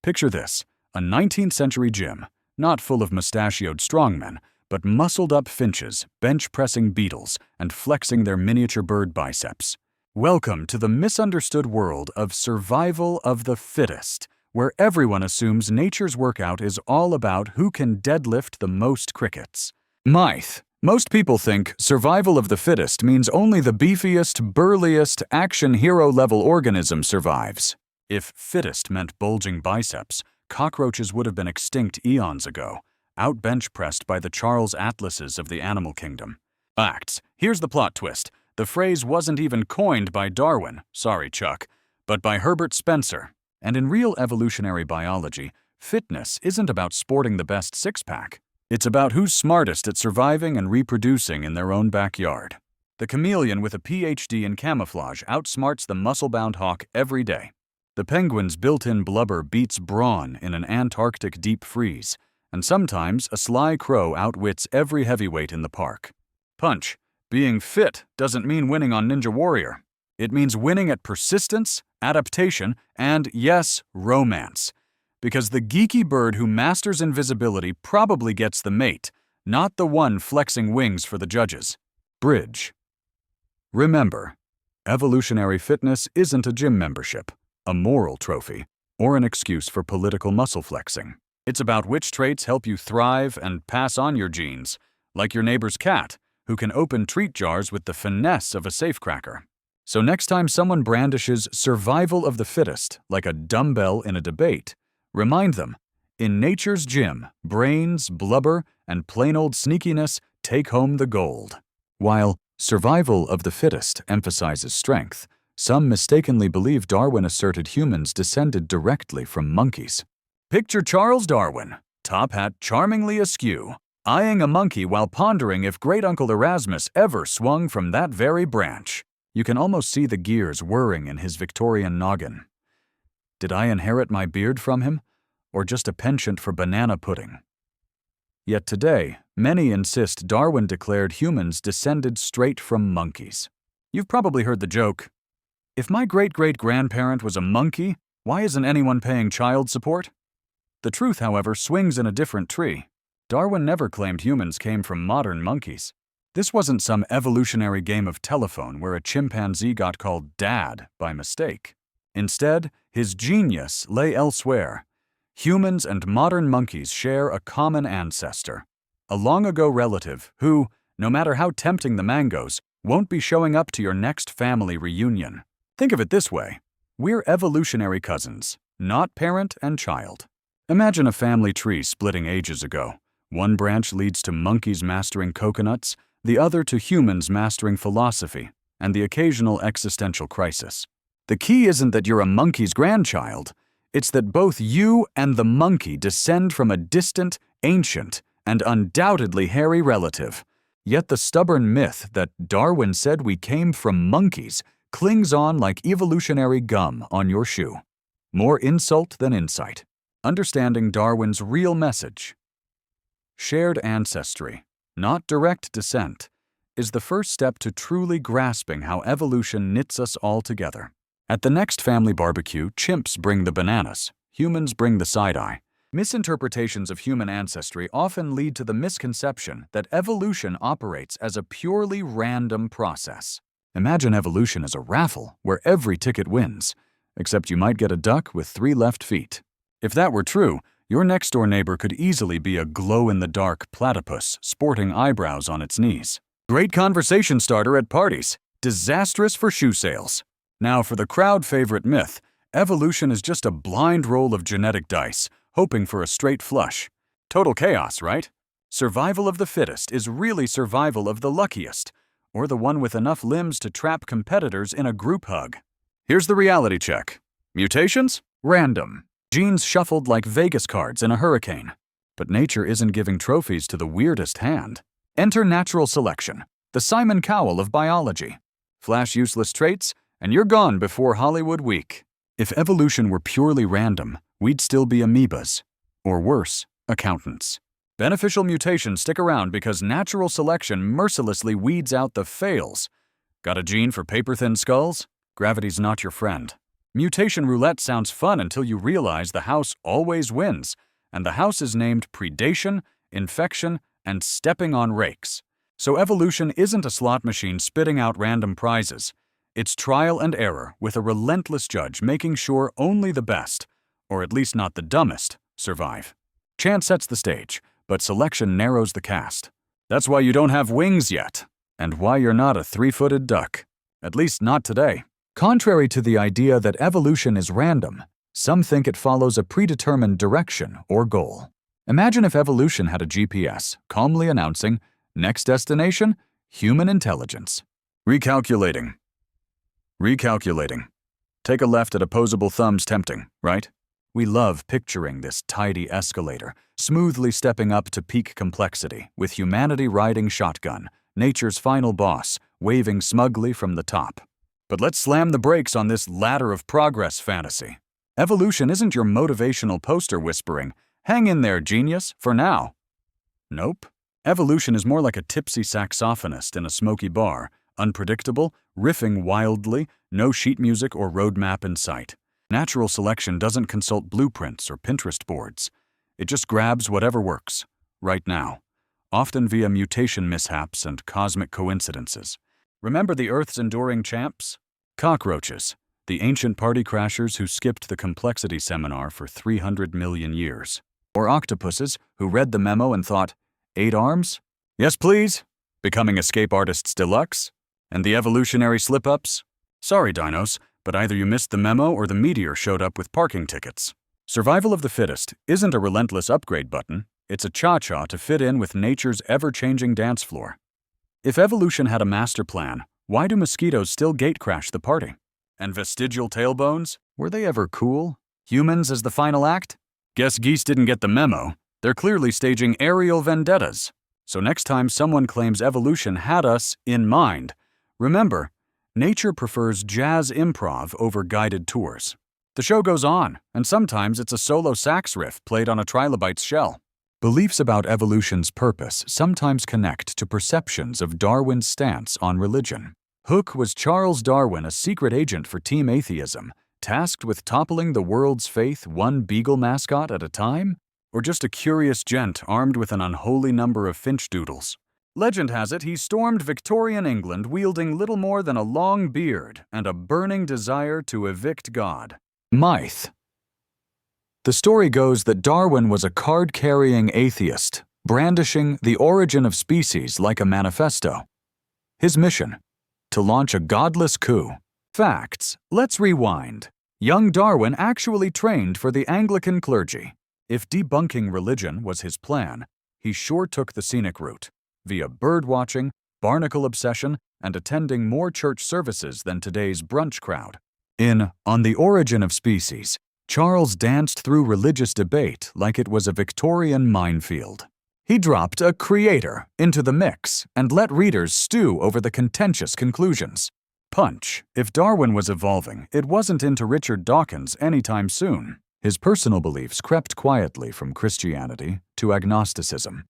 Picture this, a 19th century gym, not full of mustachioed strongmen, but muscled-up finches, bench-pressing beetles, and flexing their miniature bird biceps. Welcome to the misunderstood world of survival of the fittest, where everyone assumes nature's workout is all about who can deadlift the most crickets. Myth. Most people think survival of the fittest means only the beefiest, burliest, action hero-level organism survives. If fittest meant bulging biceps, cockroaches would have been extinct eons ago, out-bench-pressed by the Charles Atlases of the animal kingdom. Facts. Here's the plot twist. The phrase wasn't even coined by Darwin, sorry Chuck, but by Herbert Spencer. And in real evolutionary biology, fitness isn't about sporting the best six-pack. It's about who's smartest at surviving and reproducing in their own backyard. The chameleon with a PhD in camouflage outsmarts the muscle-bound hawk every day. The penguin's built-in blubber beats brawn in an Antarctic deep freeze, and sometimes a sly crow outwits every heavyweight in the park. Punch. Being fit doesn't mean winning on Ninja Warrior. It means winning at persistence, adaptation, and, yes, romance. Because the geeky bird who masters invisibility probably gets the mate, not the one flexing wings for the judges. Bridge. Remember, evolutionary fitness isn't a gym membership, a moral trophy, or an excuse for political muscle flexing. It's about which traits help you thrive and pass on your genes, like your neighbor's cat, who can open treat jars with the finesse of a safecracker. So next time someone brandishes survival of the fittest like a dumbbell in a debate, remind them, in nature's gym, brains, blubber, and plain old sneakiness take home the gold. While survival of the fittest emphasizes strength, some mistakenly believe Darwin asserted humans descended directly from monkeys. Picture Charles Darwin, top hat charmingly askew, eyeing a monkey while pondering if great-uncle Erasmus ever swung from that very branch. You can almost see the gears whirring in his Victorian noggin. Did I inherit my beard from him, or just a penchant for banana pudding? Yet today, many insist Darwin declared humans descended straight from monkeys. You've probably heard the joke, if my great-great-grandparent was a monkey, why isn't anyone paying child support? The truth, however, swings in a different tree. Darwin never claimed humans came from modern monkeys. This wasn't some evolutionary game of telephone where a chimpanzee got called Dad by mistake. Instead, his genius lay elsewhere. Humans and modern monkeys share a common ancestor, a long-ago relative who, no matter how tempting the mangoes, won't be showing up to your next family reunion. Think of it this way. We're evolutionary cousins, not parent and child. Imagine a family tree splitting ages ago. One branch leads to monkeys mastering coconuts, the other to humans mastering philosophy, and the occasional existential crisis. The key isn't that you're a monkey's grandchild, it's that both you and the monkey descend from a distant, ancient, and undoubtedly hairy relative. Yet the stubborn myth that Darwin said we came from monkeys clings on like evolutionary gum on your shoe. More insult than insight. Understanding Darwin's real message. Shared ancestry, not direct descent, is the first step to truly grasping how evolution knits us all together. At the next family barbecue, chimps bring the bananas, humans bring the side-eye. Misinterpretations of human ancestry often lead to the misconception that evolution operates as a purely random process. Imagine evolution as a raffle where every ticket wins, except you might get a duck with 3 left feet. If that were true, your next-door neighbor could easily be a glow-in-the-dark platypus sporting eyebrows on its knees. Great conversation starter at parties, disastrous for shoe sales. Now for the crowd-favorite myth, evolution is just a blind roll of genetic dice, hoping for a straight flush. Total chaos, right? Survival of the fittest is really survival of the luckiest, or the one with enough limbs to trap competitors in a group hug. Here's the reality check. Mutations? Random. Genes shuffled like Vegas cards in a hurricane. But nature isn't giving trophies to the weirdest hand. Enter natural selection, the Simon Cowell of biology. Flash useless traits, and you're gone before Hollywood week. If evolution were purely random, we'd still be amoebas. Or worse, accountants. Beneficial mutations stick around because natural selection mercilessly weeds out the fails. Got a gene for paper-thin skulls? Gravity's not your friend. Mutation roulette sounds fun until you realize the house always wins, and the house is named predation, infection, and stepping on rakes. So evolution isn't a slot machine spitting out random prizes. It's trial and error with a relentless judge making sure only the best, or at least not the dumbest, survive. Chance sets the stage, but selection narrows the cast. That's why you don't have wings yet, and why you're not a three-footed duck. At least not today. Contrary to the idea that evolution is random, some think it follows a predetermined direction or goal. Imagine if evolution had a GPS, calmly announcing, next destination, human intelligence. Recalculating. Take a left at opposable thumbs tempting, right? We love picturing this tidy escalator, smoothly stepping up to peak complexity, with humanity riding shotgun, nature's final boss, waving smugly from the top. But let's slam the brakes on this ladder of progress fantasy. Evolution isn't your motivational poster whispering, hang in there, genius, for now. Nope. Evolution is more like a tipsy saxophonist in a smoky bar, unpredictable, riffing wildly, no sheet music or roadmap in sight. Natural selection doesn't consult blueprints or Pinterest boards. It just grabs whatever works, right now, often via mutation mishaps and cosmic coincidences. Remember the Earth's enduring champs? Cockroaches, the ancient party crashers who skipped the complexity seminar for 300 million years. Or octopuses who read the memo and thought, 8 arms? Yes, please. Becoming escape artists deluxe? And the evolutionary slip-ups? Sorry, dinos, but either you missed the memo or the meteor showed up with parking tickets. Survival of the fittest isn't a relentless upgrade button. It's a cha-cha to fit in with nature's ever-changing dance floor. If evolution had a master plan, why do mosquitoes still gate-crash the party? And vestigial tailbones? Were they ever cool? Humans as the final act? Guess geese didn't get the memo. They're clearly staging aerial vendettas. So next time someone claims evolution had us in mind, remember, nature prefers jazz improv over guided tours. The show goes on, and sometimes it's a solo sax riff played on a trilobite's shell. Beliefs about evolution's purpose sometimes connect to perceptions of Darwin's stance on religion. Hook was Charles Darwin, a secret agent for Team Atheism, tasked with toppling the world's faith one beagle mascot at a time? Or just a curious gent armed with an unholy number of finchdoodles? Legend has it he stormed Victorian England wielding little more than a long beard and a burning desire to evict God. Myth. The story goes that Darwin was a card-carrying atheist, brandishing the origin of species like a manifesto. His mission? To launch a godless coup. Facts. Let's rewind. Young Darwin actually trained for the Anglican clergy. If debunking religion was his plan, he sure took the scenic route, via bird-watching, barnacle obsession, and attending more church services than today's brunch crowd. In On the Origin of Species, Charles danced through religious debate like it was a Victorian minefield. He dropped a creator into the mix and let readers stew over the contentious conclusions. Punch. If Darwin was evolving, it wasn't into Richard Dawkins anytime soon. His personal beliefs crept quietly from Christianity to agnosticism.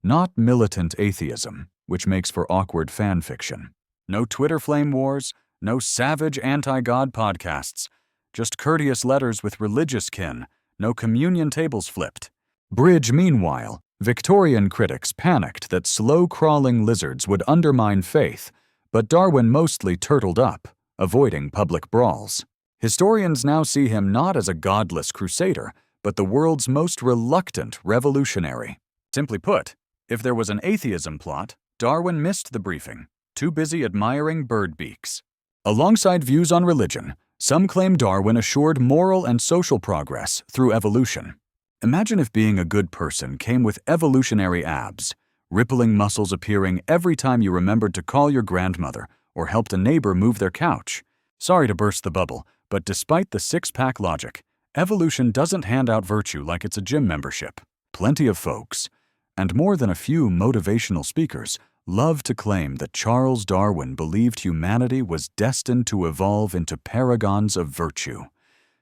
Not militant atheism, which makes for awkward fan fiction. No Twitter flame wars, no savage anti-God podcasts. Just courteous letters with religious kin, no communion tables flipped. Bridge, meanwhile, Victorian critics panicked that slow-crawling lizards would undermine faith, but Darwin mostly turtled up, avoiding public brawls. Historians now see him not as a godless crusader, but the world's most reluctant revolutionary. Simply put, if there was an atheism plot, Darwin missed the briefing, too busy admiring bird beaks. Alongside views on religion, some claim Darwin assured moral and social progress through evolution. Imagine if being a good person came with evolutionary abs, rippling muscles appearing every time you remembered to call your grandmother or helped a neighbor move their couch. Sorry to burst the bubble, but despite the six-pack logic, evolution doesn't hand out virtue like it's a gym membership. Plenty of folks, and more than a few motivational speakers, love to claim that Charles Darwin believed humanity was destined to evolve into paragons of virtue,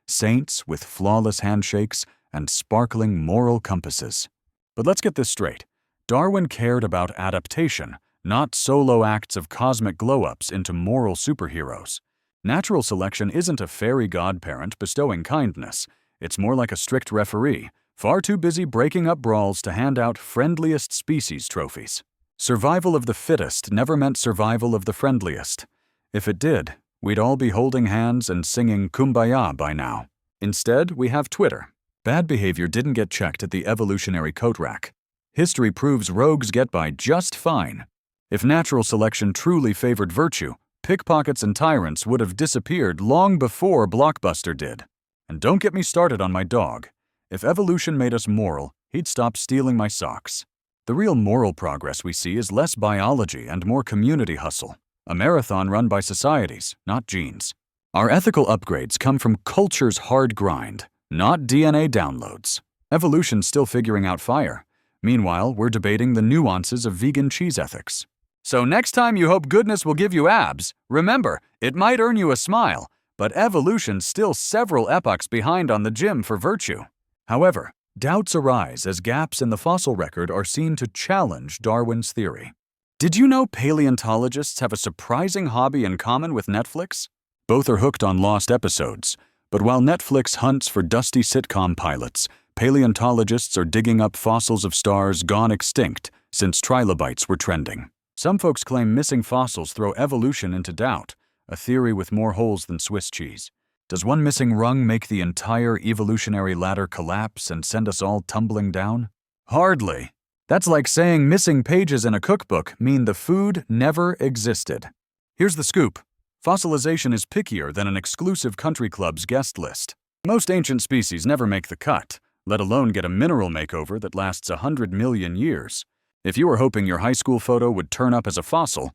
saints with flawless handshakes and sparkling moral compasses. But let's get this straight. Darwin cared about adaptation, not solo acts of cosmic glow-ups into moral superheroes. Natural selection isn't a fairy godparent bestowing kindness. It's more like a strict referee, far too busy breaking up brawls to hand out friendliest species trophies. Survival of the fittest never meant survival of the friendliest. If it did, we'd all be holding hands and singing Kumbaya by now. Instead, we have Twitter. Bad behavior didn't get checked at the evolutionary coat rack. History proves rogues get by just fine. If natural selection truly favored virtue, pickpockets and tyrants would have disappeared long before Blockbuster did. And don't get me started on my dog. If evolution made us moral, he'd stop stealing my socks. The real moral progress we see is less biology and more community hustle. A marathon run by societies, not genes. Our ethical upgrades come from culture's hard grind, not DNA downloads. Evolution's still figuring out fire. Meanwhile, we're debating the nuances of vegan cheese ethics. So next time you hope goodness will give you abs, remember, it might earn you a smile, but evolution's still several epochs behind on the gym for virtue. However, doubts arise as gaps in the fossil record are seen to challenge Darwin's theory. Did you know paleontologists have a surprising hobby in common with Netflix? Both are hooked on lost episodes, but while Netflix hunts for dusty sitcom pilots, paleontologists are digging up fossils of stars gone extinct since trilobites were trending. Some folks claim missing fossils throw evolution into doubt, a theory with more holes than Swiss cheese. Does one missing rung make the entire evolutionary ladder collapse and send us all tumbling down? Hardly. That's like saying missing pages in a cookbook mean the food never existed. Here's the scoop. Fossilization is pickier than an exclusive country club's guest list. Most ancient species never make the cut, let alone get a mineral makeover that lasts 100 million years. If you were hoping your high school photo would turn up as a fossil,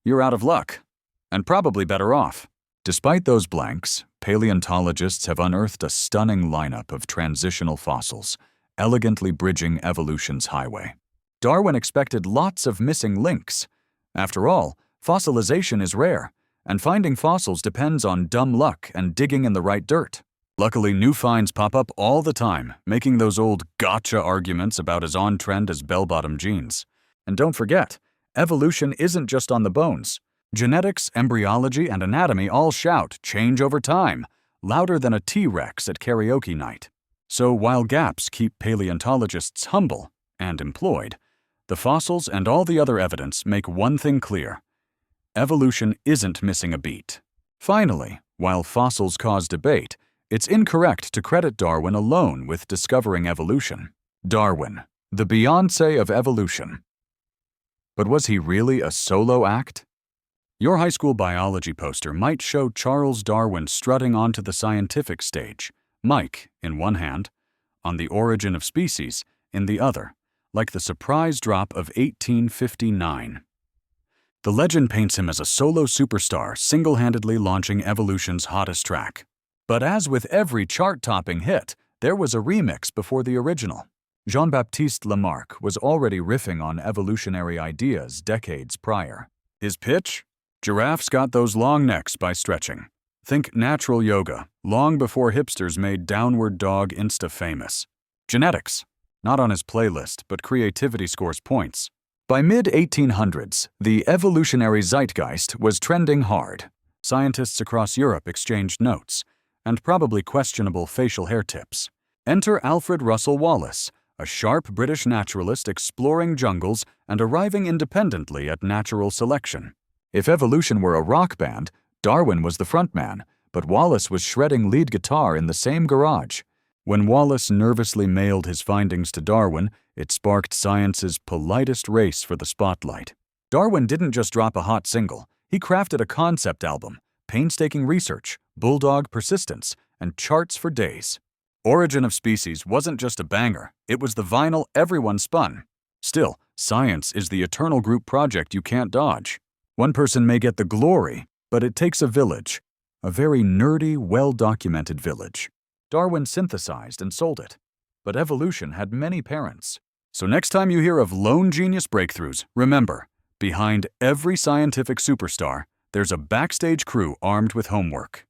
you're out of luck. And probably better off. Despite those blanks, paleontologists have unearthed a stunning lineup of transitional fossils, elegantly bridging evolution's highway. Darwin expected lots of missing links. After all, fossilization is rare, and finding fossils depends on dumb luck and digging in the right dirt. Luckily, new finds pop up all the time, making those old gotcha arguments about as on-trend as bell-bottom jeans. And don't forget, evolution isn't just on the bones. Genetics, embryology, and anatomy all shout change over time, louder than a T-Rex at karaoke night. So while gaps keep paleontologists humble and employed, the fossils and all the other evidence make one thing clear. Evolution isn't missing a beat. Finally, while fossils cause debate, it's incorrect to credit Darwin alone with discovering evolution. Darwin, the Beyoncé of evolution. But was he really a solo act? Your high school biology poster might show Charles Darwin strutting onto the scientific stage, Mike in one hand, On the Origin of Species in the other, like the surprise drop of 1859. The legend paints him as a solo superstar single-handedly launching evolution's hottest track. But as with every chart-topping hit, there was a remix before the original. Jean-Baptiste Lamarck was already riffing on evolutionary ideas decades prior. His pitch? Giraffes got those long necks by stretching. Think natural yoga, long before hipsters made downward dog insta-famous. Genetics? Not on his playlist, but creativity scores points. By mid-1800s, the evolutionary zeitgeist was trending hard. Scientists across Europe exchanged notes, and probably questionable facial hair tips. Enter Alfred Russel Wallace, a sharp British naturalist exploring jungles and arriving independently at natural selection. If evolution were a rock band, Darwin was the frontman, but Wallace was shredding lead guitar in the same garage. When Wallace nervously mailed his findings to Darwin, it sparked science's politest race for the spotlight. Darwin didn't just drop a hot single, he crafted a concept album, painstaking research, bulldog persistence, and charts for days. Origin of Species wasn't just a banger, it was the vinyl everyone spun. Still, science is the eternal group project you can't dodge. One person may get the glory, but it takes a village. A very nerdy, well-documented village. Darwin synthesized and sold it. But evolution had many parents. So next time you hear of lone genius breakthroughs, remember, behind every scientific superstar, there's a backstage crew armed with homework.